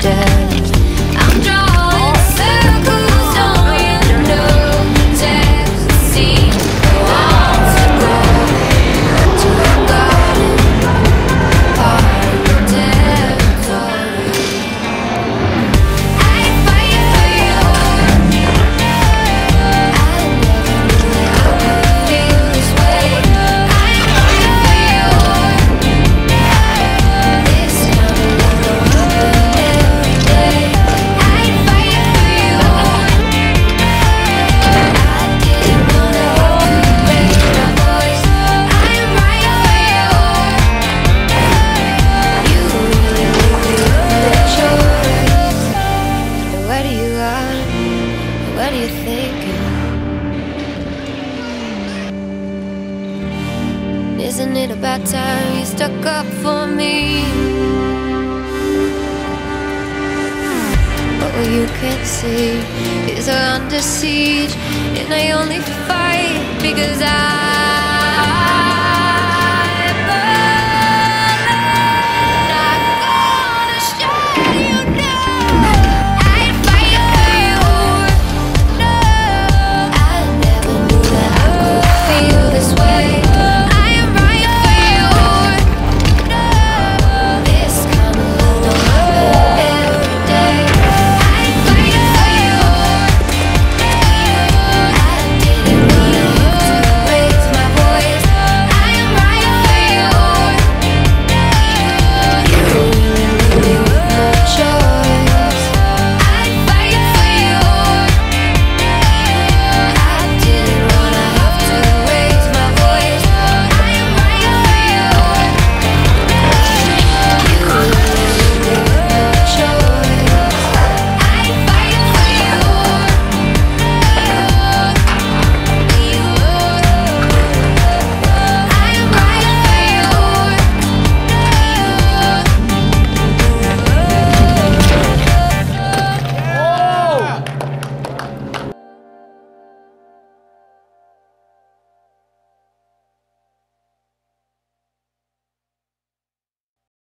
dead. I'm drawing circles on your nose as it seems I want to go to a garden, part of territory. I fight for you. I never knew I would feel this way. I fight for you. This kind of love every day. I fight for you. I didn't know that I could raise my voice. I'm right for you. You really make the choice. And where do you go? And what are you thinking? Isn't it about time you stuck up for me? But what you can't see is I'm under siege, and I only fight because I